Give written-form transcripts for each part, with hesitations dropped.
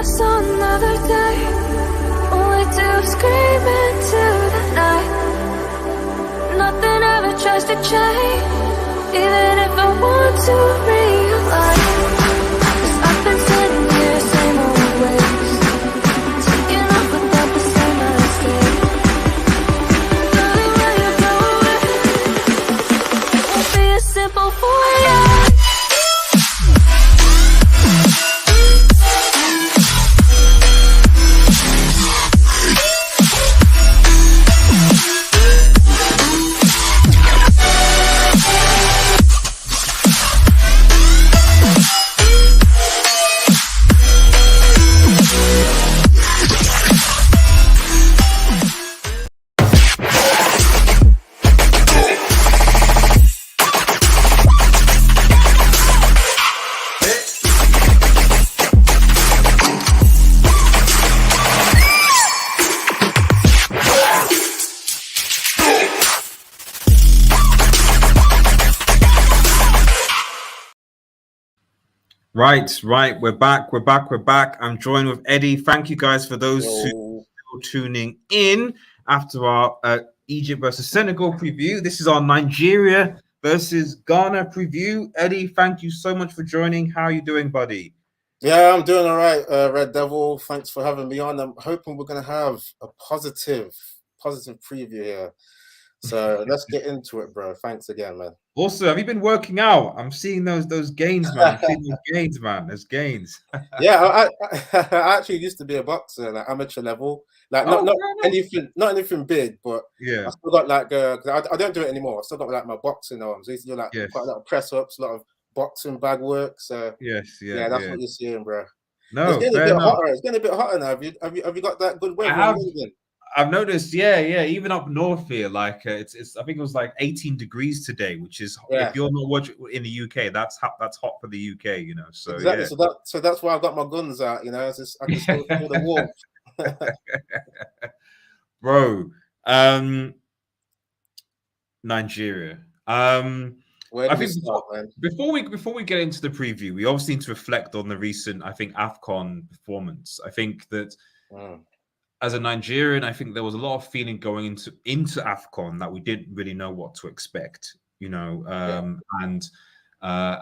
I saw another day, only to scream into the night. Nothing ever tries to change, even if I want to realize. 'Cause I've been sitting here, same old ways, taking off without the same mistake. Darling, when you go away, it won't be as simple for you. Right. We're back. I'm joined with Eddie. Thank you guys for those who are tuning in after our Egypt versus Senegal preview. This is our Nigeria versus Ghana preview. Eddie, thank you so much for joining. How are you doing, buddy? Yeah, I'm doing all right, Red Devil. Thanks for having me on. I'm hoping we're going to have a positive preview here. So let's get into it, bro. Thanks again, man. Also, have you been working out? I'm seeing those gains, man. There's gains. Yeah, I actually used to be a boxer, like amateur level. Like not anything big, but yeah, I still got like 'cause I don't do it anymore. I still got like my boxing arms. I used to do like quite a lot of press ups, a lot of boxing bag work. So yeah, that's what you're seeing, bro. No, it's getting a bit hotter. It's getting a bit hotter now. Have you got that good weather? I've noticed, yeah. Even up north here, like it's. I think it was like 18 degrees today, which is if you're not watching in the UK, that's hot for the UK, you know. So exactly. Yeah. So that's why I've got my guns out. You know, I can still feel the warmth. Bro, Nigeria. Where do we start, man? Before we get into the preview, we obviously need to reflect on the recent, I think, AFCON performance. I think that. As a Nigerian, I think there was a lot of feeling going into AFCON that we didn't really know what to expect, you know, and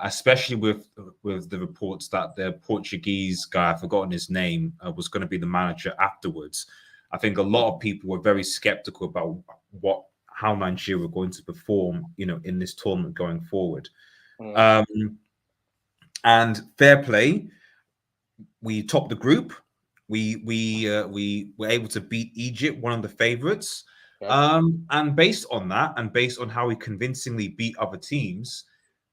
especially with the reports that the Portuguese guy, I've forgotten his name, was going to be the manager afterwards. I think a lot of people were very skeptical about how Nigeria were going to perform, you know, in this tournament going forward. And fair play, we topped the group. We were able to beat Egypt, one of the favorites. And based on that, and based on how we convincingly beat other teams,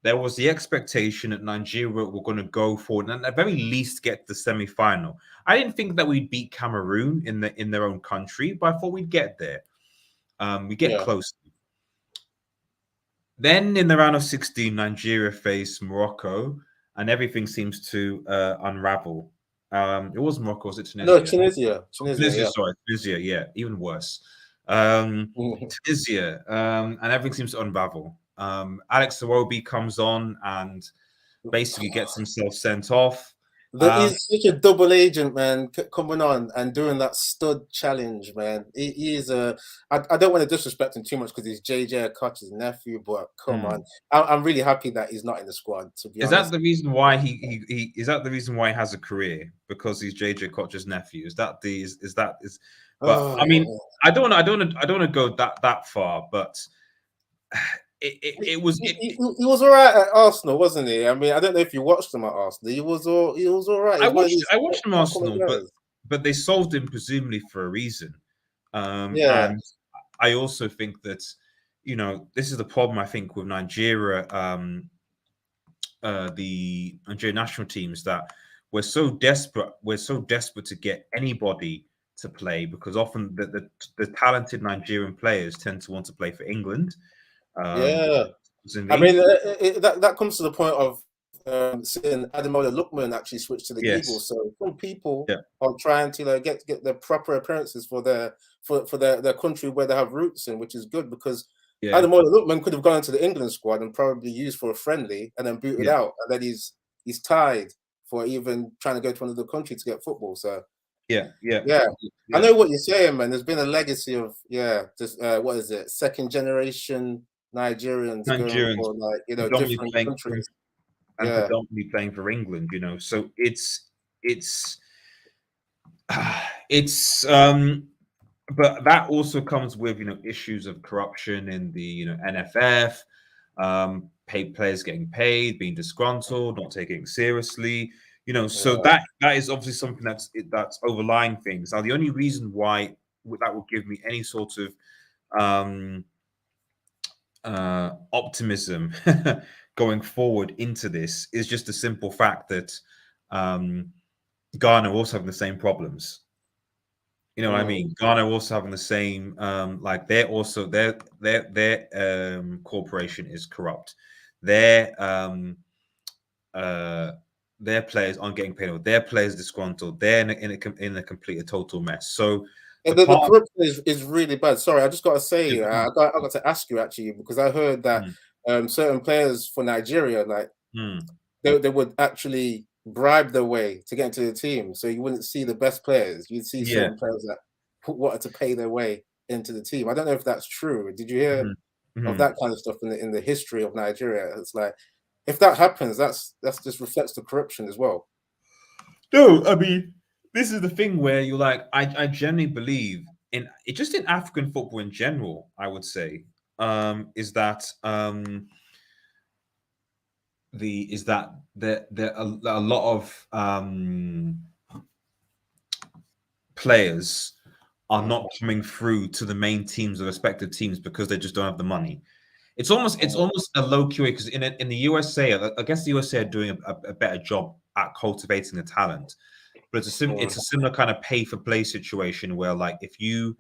there was the expectation that Nigeria were going to go forward and at the very least get the semi-final. I didn't think that we'd beat Cameroon in their own country, but I thought we'd get there. We get close. Then in the round of 16, Nigeria faced Morocco, and everything seems to unravel. It was Morocco, was it Tunisia? No, Tunisia. Sorry, Tunisia, yeah, even worse. Tunisia, and everything seems to unravel. Alex Iwobi comes on and basically gets himself sent off. He's such a double agent, man, coming on and doing that stud challenge, man. He is I don't want to disrespect him too much because he's JJ Okocha's nephew, but come on. I'm really happy that he's not in the squad, to be honest. Is that the reason why he is that the reason why he has a career? Because he's JJ Okocha's nephew? But I mean, I don't want to go that far, but he was all right at Arsenal, wasn't he? I mean, I don't know if you watched him at Arsenal. He was all right. I watched him at Arsenal, but they sold him presumably for a reason. And I also think that, you know, this is the problem I think with Nigeria, the Nigerian national team, is that we're so desperate to get anybody to play because often the talented Nigerian players tend to want to play for England. I mean, that comes to the point of seeing Ademola Lookman actually switch to the Eagles. So some people are trying to get the proper appearances for their country where they have roots in, which is good because Ademola Lookman could have gone into the England squad and probably used for a friendly and then booted out, and then he's tied for even trying to go to another country to get football. So yeah. I know what you're saying, man. There's been a legacy of just what is it, second generation Nigerians going for like different countries, and predominantly playing for England. So it's but that also comes with issues of corruption in the NFF, players getting paid, being disgruntled, not taking it seriously. So that is obviously something that's overlying things. Now, the only reason why that would give me any sort of optimism going forward into this is just the simple fact that Ghana are also having the same problems. You know what I mean? Ghana are also having the same, like they're also their corporation is corrupt. Their players aren't getting paid. Their players disgruntled. They're in a complete, a total mess. So the corruption is really bad. Sorry, I just got to say, I got to ask you actually, because I heard that certain players for Nigeria, like they would actually bribe their way to get into the team, so you wouldn't see the best players. You'd see certain players that wanted to pay their way into the team. I don't know if that's true. Did you hear of that kind of stuff in the history of Nigeria? It's like, if that happens, that's just reflects the corruption as well. No, I mean, this is the thing where you're like, I genuinely believe in African football in general, I would say, is that there are a lot of players are not coming through to the main teams, the respective teams, because they just don't have the money. It's almost a low QA, because in the USA, I guess the USA are doing a better job at cultivating the talent, but it's a similar kind of pay for play situation where, like, if you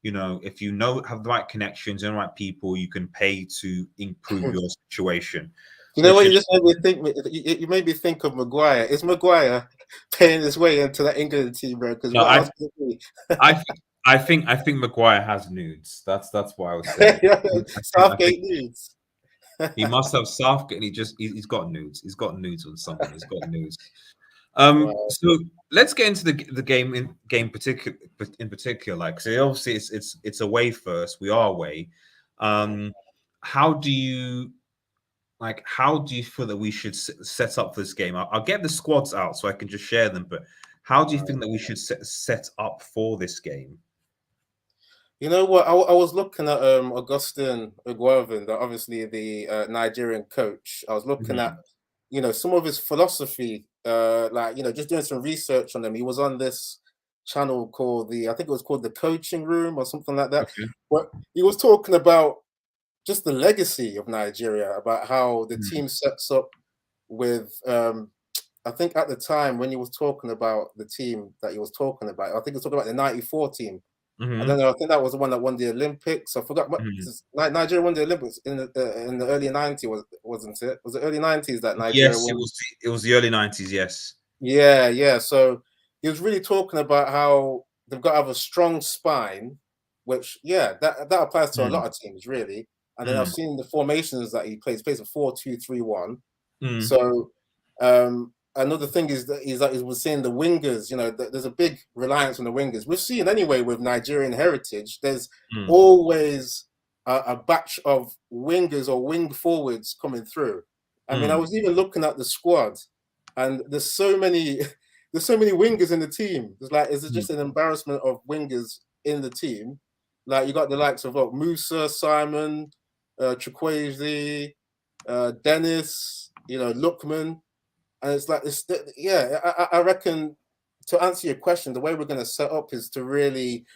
have the right connections and the right people, you can pay to improve your situation. You know what? You just made me think. You made me think of Maguire. Is Maguire paying his way into that England team, bro? Because I think Maguire has nudes. That's what I would say. Southgate nudes. He must have Southgate, and he's got nudes. He's got nudes on someone. He's got nudes. So let's get into the game in particular. Like, so obviously it's away first. We are away. How do you feel that we should set up for this game? I'll get the squads out so I can just share them. But how do you think that we should set up for this game? You know what? I was looking at Augustin Iguavin, obviously the Nigerian coach. I was looking at some of his philosophy, just doing some research on him. He was on this channel called I think it was called The Coaching Room or something like that. Okay. But he was talking about just the legacy of Nigeria, about how the team sets up with I think at the time when he was talking about the team that he was talking about, I think he was talking about the 94 team. I don't know. I think that was the one that won the Olympics. I forgot. Nigeria won the Olympics in the early 90s, wasn't it? Was it early 90s that Nigeria won? Yes, it was the early 90s, yes. Yeah. So he was really talking about how they've got to have a strong spine, which, that applies to a lot of teams, really. And then I've seen the formations that he plays. He plays a 4-2-3-1. So another thing is that he was saying the wingers, there's a big reliance on the wingers. We've seen anyway with Nigerian heritage, there's always a batch of wingers or wing forwards coming through. I mean, I was even looking at the squad, and there's so many wingers in the team. It's just an embarrassment of wingers in the team. Like, you got the likes of Musa, Simon, Chukwueze, Dennis, Lookman. And it's like, I reckon, to answer your question, the way we're going to set up is to really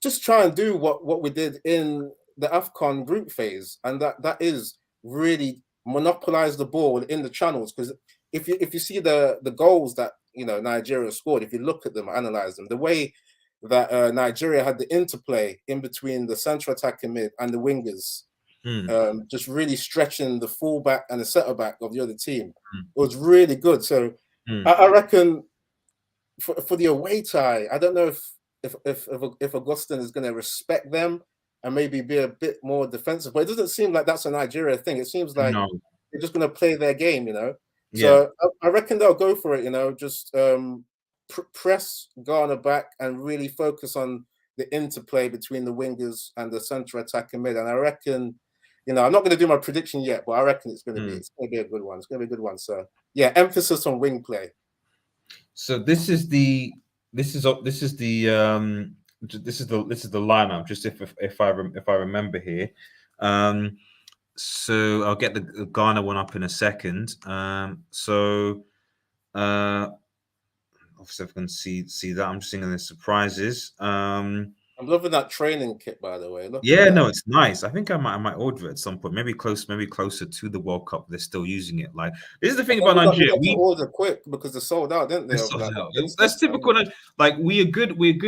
just try and do what we did in the AFCON group phase. And that is really monopolize the ball in the channels. Because if you see the goals that, Nigeria scored, if you look at them, analyze them, the way that Nigeria had the interplay in between the central attacking mid and the wingers, just really stretching the fullback and the centre back of the other team. It was really good. So I reckon for the away tie, I don't know if Augustin is going to respect them and maybe be a bit more defensive, but it doesn't seem like that's a Nigeria thing. It seems like they're just going to play their game, So I reckon they'll go for it. Just press Ghana back and really focus on the interplay between the wingers and the centre attacking mid. And I reckon, I'm not going to do my prediction yet, but I reckon it's going to be a good one. It's going to be a good one. So yeah, emphasis on wing play. So this is the lineup. Just if I remember here. So I'll get the Ghana one up in a second. Obviously I can see that. I'm just seeing the surprises. I'm loving that training kit, by the way. Look no, it's nice. I think I might order it at some point. Maybe closer to the World Cup. They're still using it. Like, this is the thing about Nigeria. We order quick because they're sold out, didn't they? That's typical. Like, we're good with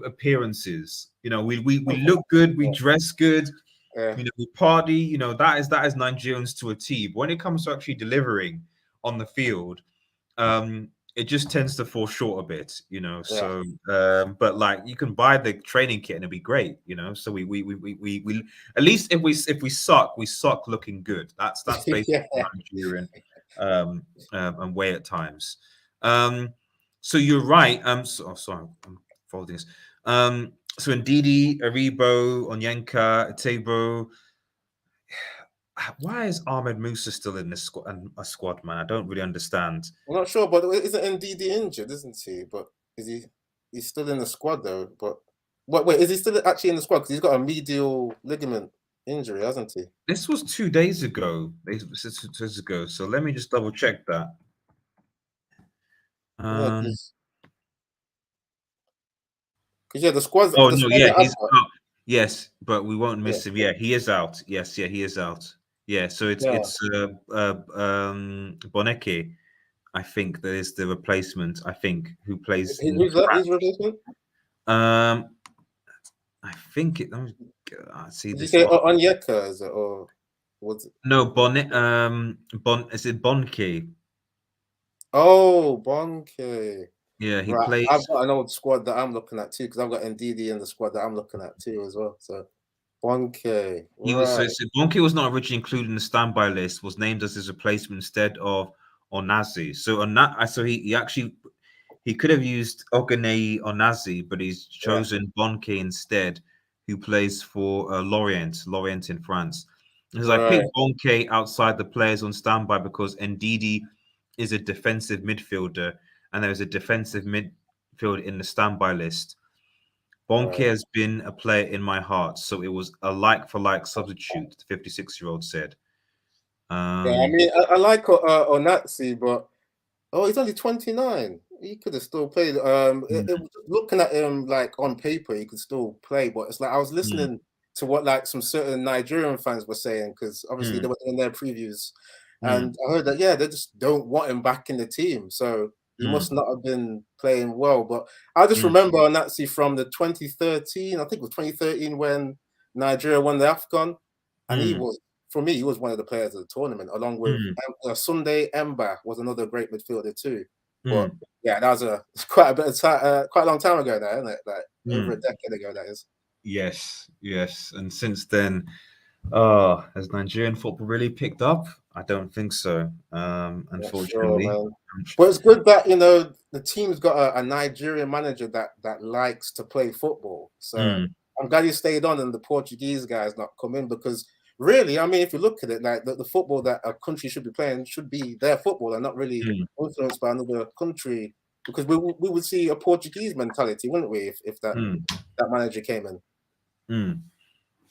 appearances. We look good. We dress good. We party. That is Nigerians to a T. But when it comes to actually delivering on the field, it just tends to fall short a bit, So, but like, you can buy the training kit and it'll be great, So we at least if we suck, we suck looking good. That's basically Nigerian and way at times. So you're right. Sorry, I'm folding this. So Ndidi, Aribo, Onyenka, Etebo. Why is Ahmed Musa still in this squad, man? I don't really understand. I'm not sure, but isn't Ndidi injured, isn't he? But he's still in the squad though? But wait, is he still actually in the squad? Because he's got a medial ligament injury, hasn't he? This was 2 days ago. 2 days ago. So let me just double check that. Because the squad's. Oh no, yeah, he's out. Yes, but we won't miss him. Yeah, he is out. Yes, he is out. Yeah, so it's Boneke, I think, that is the replacement. I think, who plays. Who's that? Who's replacement? I think it. I see. Did you say Onyeka? Is it, or what's it? No, Is it Bonke? Oh, Bonke. Yeah, he plays. I've got an old squad that I'm looking at too, because I've got Ndidi in the squad that I'm looking at too as well. So Bonke. Bonke was not originally included in the standby list. Was named as his replacement instead of Onazi. So he could have used Oganei Onazi, but he's chosen Bonke instead, who plays for Lorient in France. Because I picked Bonke outside the players on standby because Ndidi is a defensive midfielder, and there is a defensive midfield in the standby list. Bonke has been a player in my heart, so it was a like-for-like substitute, the 56-year-old said. I mean, I like Onazi, but he's only 29. He could have still played. Looking at him, like, on paper, he could still play, but it's like I was listening to what, like, some certain Nigerian fans were saying, because obviously they were doing their previews, and I heard that they just don't want him back in the team, so he must not have been playing well. But I just remember Onazi from the 2013, I think it was 2013, when Nigeria won the AFCON, and he was, for me, he was one of the players of the tournament, along with Sunday Emba was another great midfielder too. But that was quite a long time ago now, isn't it? Like over a decade ago, that is. Yes. And since then, has Nigerian football really picked up? I don't think so. Unfortunately, sure, but it's good that the team's got a Nigerian manager that likes to play football. So I'm glad he stayed on, and the Portuguese guys not come in, because really, I mean, if you look at it, like the football that a country should be playing should be their football and not really influenced by another country, because we would see a Portuguese mentality, wouldn't we, if that manager came in?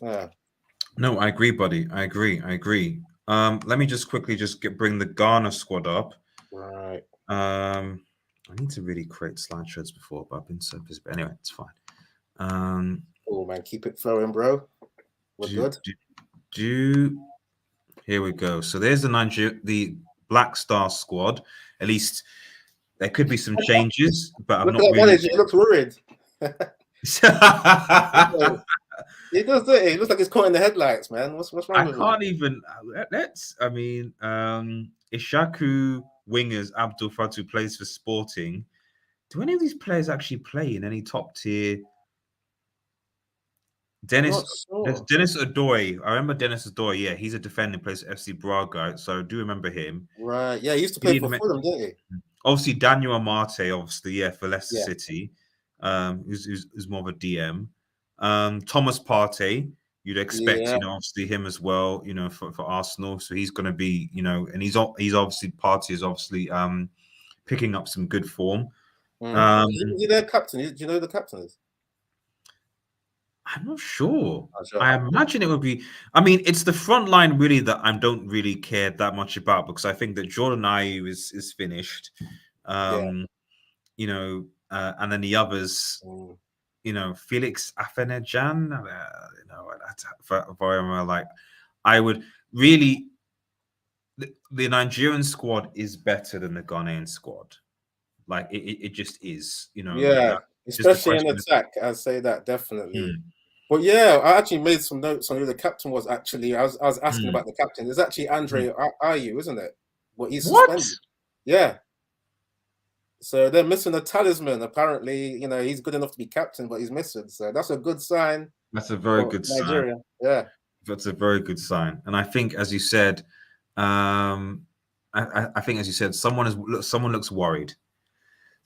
Yeah. No, I agree, buddy. I agree. Let me just quickly bring the Ghana squad up. Right. I need to really create slideshows before, but I've been so busy. But anyway, it's fine. Oh man, keep it flowing, bro. We're good. Here we go. So there's the Black Star squad. At least there could be some changes, but I'm not really. Manager, he looks worried. He does it. He looks like he's caught in the headlights, man. What's wrong with him? I can't even. Ishaku wingers, Abdul Fatu plays for Sporting. Do any of these players actually play in any top tier Dennis Adoy. I remember Dennis Adoy. Yeah, he's a defending player at FC Braga, so I do remember him. Right. Yeah, he used to play for Fulham, didn't he? Obviously, Daniel Amate, obviously, yeah, for Leicester City, who's more of a DM. Thomas Partey, you'd expect, obviously him as well, for Arsenal. So he's going to be, and he's obviously Partey is obviously picking up some good form. Is their captain? Do you know who the captain is? I'm not sure. I imagine it would be. I mean, it's the front line really that I don't really care that much about, because I think that Jordan Ayew is finished. And then the others, Felix Afenajan, like I would really. The Nigerian squad is better than the Ghanaian squad. Like it just is, Yeah, especially in attack. I'd say that definitely. But yeah, I actually made some notes on who the captain was. Actually, I was asking about the captain. It's actually Andre Ayew, isn't it? But he's suspended. Yeah. So they're missing a talisman. Apparently, he's good enough to be captain, but he's missing. So that's a good sign. That's a very good Nigeria. sign. Yeah. That's a very good sign. And I think, as you said, I think, as you said, someone looks worried.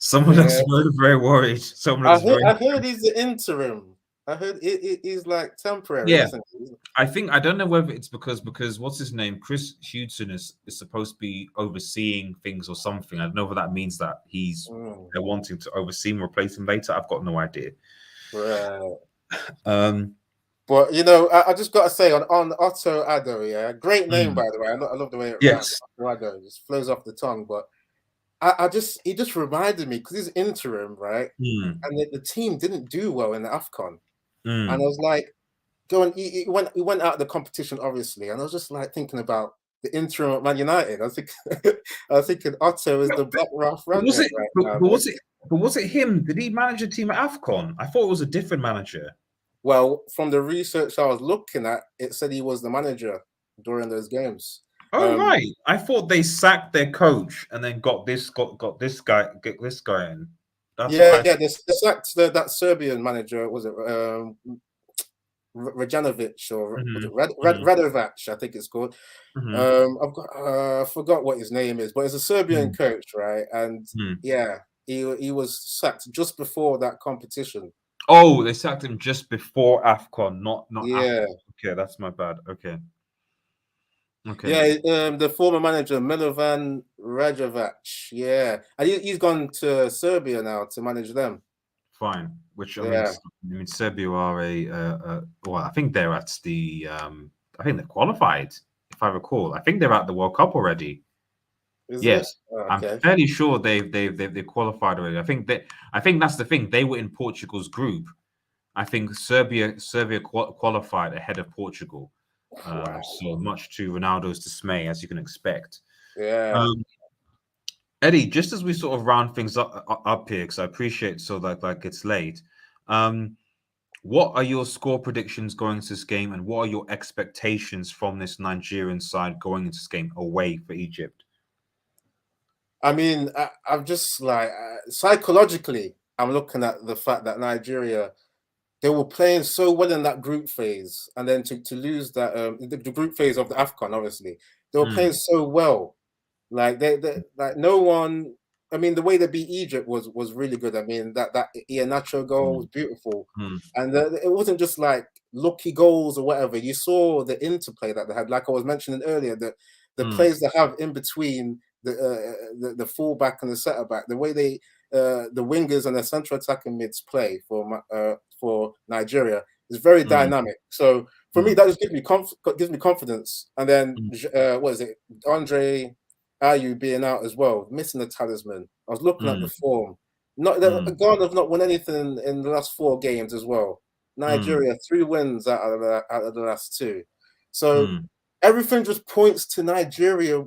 Someone looks very worried. I heard he's the interim. I heard he's like temporary. Yeah, isn't he? I don't know whether it's because what's his name, Chris Hudson is supposed to be overseeing things or something. I don't know if that means that they're wanting to oversee and replace him later. I've got no idea. Right. But I just got to say on Otto Addo, great name by the way. I love the way it yes. Otto Addo just flows off the tongue, but. He just reminded me, because he's interim, right? And the team didn't do well in the AFCON. And I was like, he went out of the competition, obviously. And I was just like thinking about the interim at Man United. I was thinking Otto is the Black Ralph Rangnick but was it him? Did he manage a team at AFCON? I thought it was a different manager. Well, from the research I was looking at, it said he was the manager during those games. Oh right! I thought they sacked their coach and then got this guy in. They sacked that Serbian manager. Was it Rajanovic or was it Radovac? I think it's called. I forgot what his name is, but it's a Serbian coach, right? And he was sacked just before that competition. Oh, they sacked him just before AFCON, not yeah. AFCON. Okay, that's my bad. Okay. Yeah, the former manager Milovan Rajovac. Yeah, and he's gone to Serbia now to manage them. Fine. Which I mean, Serbia are well, I think they're at the I think they're qualified, if I recall. I think they're at the World Cup already. Yes, I'm fairly sure they've qualified already. I think that's the thing. They were in Portugal's group. I think Serbia qualified ahead of Portugal. So much to Ronaldo's dismay, as you can expect. Yeah. Eddie, just as we sort of round things up here, because I appreciate like it's late. What are your score predictions going into this game, and what are your expectations from this Nigerian side going into this game away for Egypt? I mean, I'm just like psychologically, I'm looking at the fact that Nigeria, they were playing so well in that group phase, and then to lose that the group phase of the AFCON, obviously they were playing so well. Like they like no one. I mean, the way they beat Egypt was really good. I mean, that Iheanacho goal was beautiful, and it wasn't just like lucky goals or whatever. You saw the interplay that they had. Like I was mentioning earlier, that the plays they have in between the fullback and the centre back, the way they the wingers and the central attacking mids play for Nigeria is very dynamic. So for me, that just gives me confidence. And then what is it, Andre Ayew being out as well, missing the talisman. I was looking at the form. Ghana have not won anything in the last 4 games as well. Nigeria 3 wins out of the last 2. So everything just points to Nigeria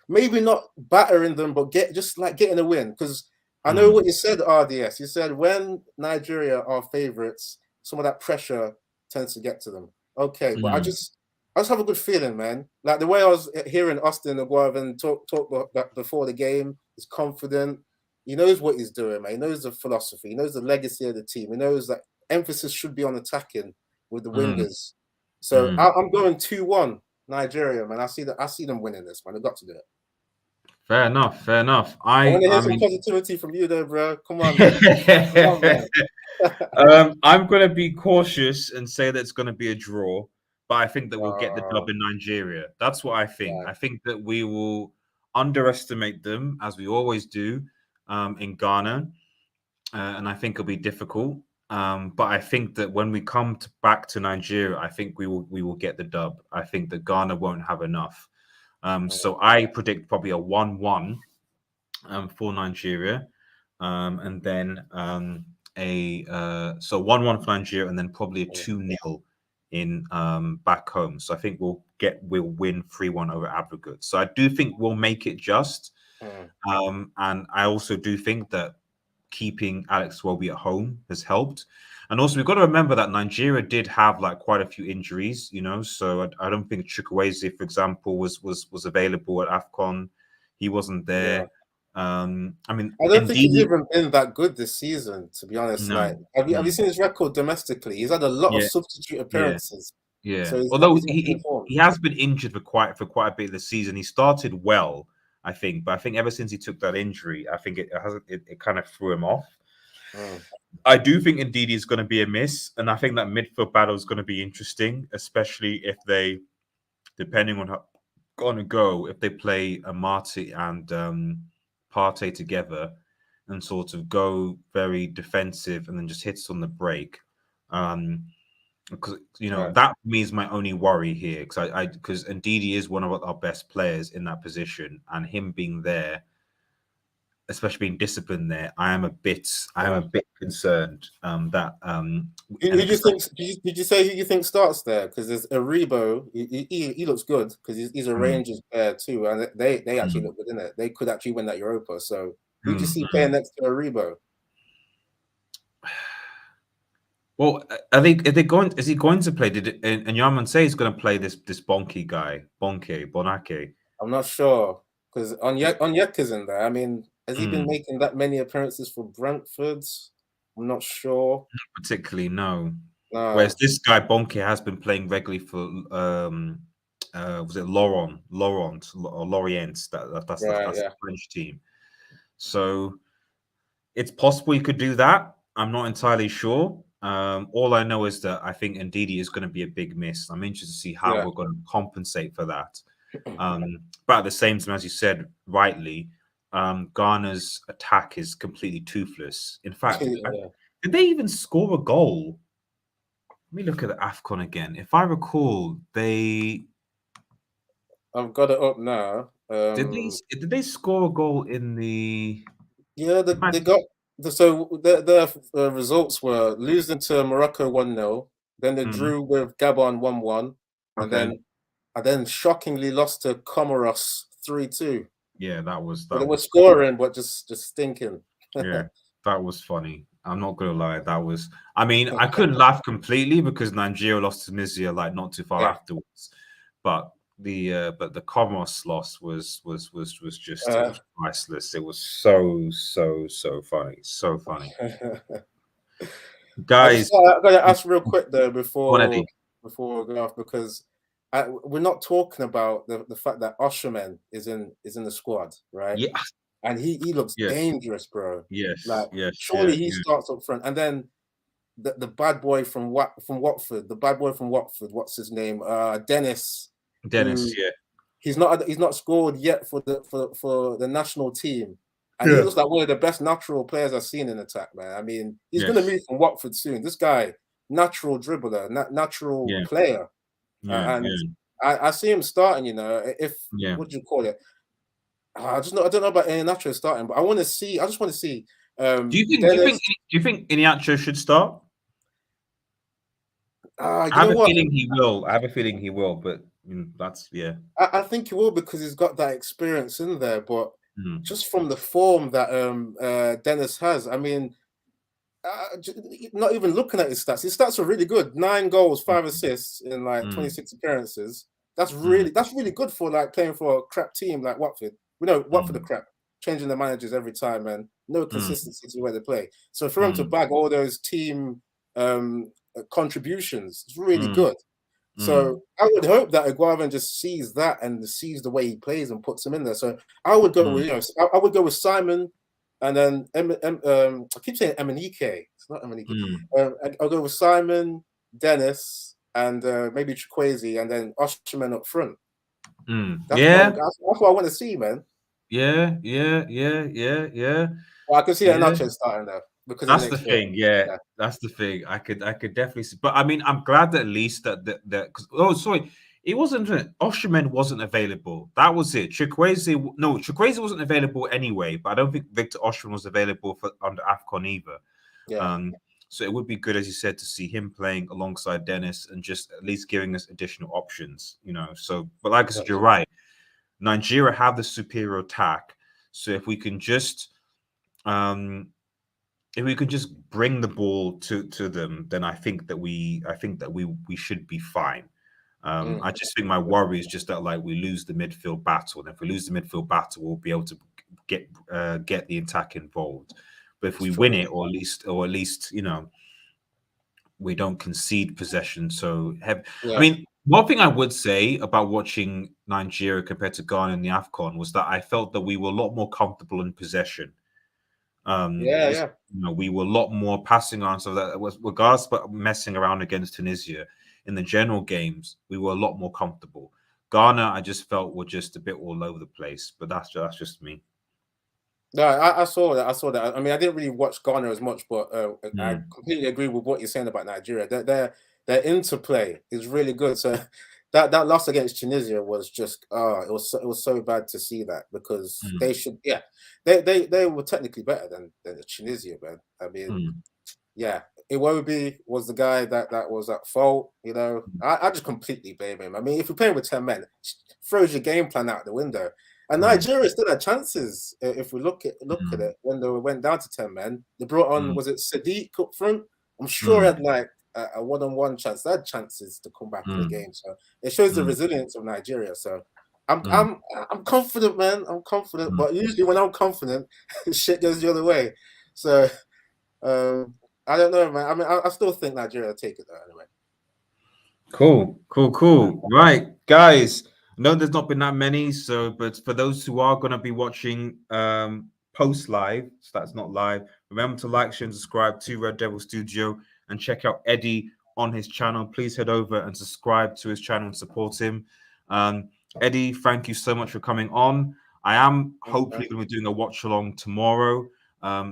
maybe not battering them, but getting a win. Because I know what you said, RDS. You said when Nigeria are favourites, some of that pressure tends to get to them. Okay, but I just have a good feeling, man. Like the way I was hearing Austin Aguavan talk before the game, he's confident. He knows what he's doing, man. He knows the philosophy. He knows the legacy of the team. He knows that emphasis should be on attacking with the wingers. So I'm going 2-1 Nigeria, man. I see them winning this, man. They've got to do it. Fair enough. Fair enough. I want to hear some positivity from you, though, bro. Come on, man. Come on, man. I'm going to be cautious and say that it's going to be a draw, but I think that we'll get the dub in Nigeria. That's what I think. Right. I think that we will underestimate them, as we always do, in Ghana, and I think it'll be difficult. But I think that when we come back to Nigeria, I think we will get the dub. I think that Ghana won't have enough. So I predict probably a 1-1 for Nigeria, and then so 1-1 for Nigeria, and then probably a 2-0 in back home. So I think we'll win 3-1 over aggregate. So I do think we'll make it just, and I also do think that keeping Alex Iwobi at home has helped. And also, we've got to remember that Nigeria did have like quite a few injuries, you know. So I don't think Chukwueze, for example, was available at AFCON. He wasn't there. Yeah. I mean, I don't think he's even been that good this season, to be honest. No, like, have you seen his record domestically? He's had a lot of substitute appearances. Yeah. So although he has been injured for quite a bit of the season, he started well, I think. But I think ever since he took that injury, I think it kind of threw him off. I do think Ndidi is going to be a miss, and I think that midfield battle is going to be interesting, especially if they, depending on how going to go, if they play Amati and Partey together and sort of go very defensive and then just hits on the break. Because that for me is my only worry here, because Ndidi is one of our best players in that position, and him being there, especially being disciplined there, I am a bit concerned that. Did you say who you think starts there? Because there's Aribo. He looks good because he's a Rangers player too, and they actually look good in it. They could actually win that Europa. So who do you see playing next to Aribo? Well, is he going to play? And Yarman say he's going to play this Bonke guy, Bonake? I'm not sure because Onyeka is in there. I mean, has he been making that many appearances for Brentford? I'm not sure. Not particularly, no. Whereas this guy Bonke has been playing regularly for was it Lorient? That's the French team. So it's possible he could do that. I'm not entirely sure. All I know is that I think Ndidi is going to be a big miss. I'm interested to see how we're going to compensate for that. But at the same time, as you said rightly, Ghana's attack is completely toothless. In fact, did they even score a goal? Let me look at the AFCON again. If I recall, I've got it up now. Did they score a goal in the? Yeah, they got. So their results were losing to Morocco 1-0, then they drew with Gabon 1-1, and then shockingly lost to Comoros 3-2. Yeah, that was. They were scoring, but just stinking. Yeah, that was funny. I'm not gonna lie. That was. I mean, I couldn't laugh completely because Nigeria lost to Tunisia like not too far afterwards, but the Comoros loss was just it was priceless. It was so funny, so funny. Guys, I gotta ask real quick though before we go off, because we're not talking about the fact that Osherman is in the squad, right? Yeah, and he looks dangerous, bro. Yes, like surely he starts up front, and then the bad boy from Watford, what's his name? Dennis, he's not scored yet for the national team, and he looks like one of the best natural players I've seen in attack, man. I mean, he's gonna move from Watford soon. This guy, natural dribbler, natural player. I see him starting. You know, what do you call it? I don't know about Iheanacho starting, but I just want to see. Do you think Iheanacho should start? I have a feeling he will. But that's I think he will because he's got that experience in there. But just from the form that Dennis has, I mean. Not even looking at his stats are really good. 9 goals, 5 assists in like 26 appearances. That's really good for like playing for a crap team like Watford. We know Watford are crap, changing the managers every time, and no consistency to where they play. So for him to bag all those team contributions. It's really good. So I would hope that Iguaran just sees that and sees the way he plays and puts him in there. So I would go with, I would go with Simon, and then I keep saying Emenike. It's not Emenike. I'll go with Simon, Dennis, and maybe Chukwueze, and then Osimhen up front. That's what I want to see, man. Yeah. Well, I can see Iheanacho starting there. Because that's the thing, that's the thing. I could definitely see, but I mean, I'm glad that at least that because it wasn't Osimhen wasn't available. That was it. Chukwueze wasn't available anyway, but I don't think Victor Osimhen was available for under AFCON either. So it would be good, as you said, to see him playing alongside Dennis and just at least giving us additional options, So, but like I said, you're right. Nigeria have the superior attack, so if we can just bring the ball to them, then I think that we should be fine. I just think my worry is just that we lose the midfield battle, and if we lose the midfield battle, we'll be able to get the attack involved. But if we win it, or at least we don't concede possession so heavy. I mean, one thing I would say about watching Nigeria compared to Ghana in the AFCON was that I felt that we were a lot more comfortable in possession. We were a lot more passing on, so that was regardless, but messing around against Tunisia in the general games, we were a lot more comfortable. Ghana, I just felt were just a bit all over the place, but that's just me. No, I saw that. I mean, I didn't really watch Ghana as much, but I completely agree with what you're saying about Nigeria. Their interplay is really good. So that loss against Tunisia was just it was so bad to see that, because they should they were technically better than the Tunisia, man. I mean, Iwobi was the guy that was at fault. I just completely blame him. I mean, if you're playing with 10 men, throws your game plan out the window. And Nigeria still had chances. If we look at it, when they went down to 10 men, they brought on, was it Sadiq up front? I'm sure he had a one-on-one chance. They had chances to come back in the game. So it shows the resilience of Nigeria. So I'm confident, man. I'm confident. But usually when I'm confident, shit goes the other way. So I don't know, man. I mean, I still think Nigeria will take it though, anyway. Cool. Right, guys. No, there's not been that many. So, but for those who are going to be watching post live, so that's not live, remember to like, share, and subscribe to Red Devil Studio, and check out Eddie on his channel. Please head over and subscribe to his channel and support him. Eddie, thank you so much for coming on. I am hopefully going to be doing a watch along tomorrow.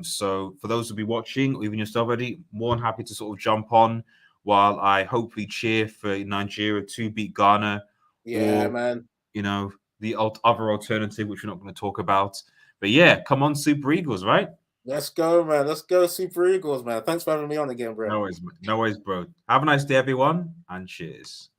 So for those who'll be watching, or even yourself, Eddie, more than happy to sort of jump on while I hopefully cheer for Nigeria to beat Ghana. Yeah, man. The other alternative, which we're not going to talk about. But yeah, come on, Super Eagles, right? Let's go, man. Let's go, Super Eagles, man. Thanks for having me on again, bro. No worries, bro. Have a nice day, everyone, and cheers.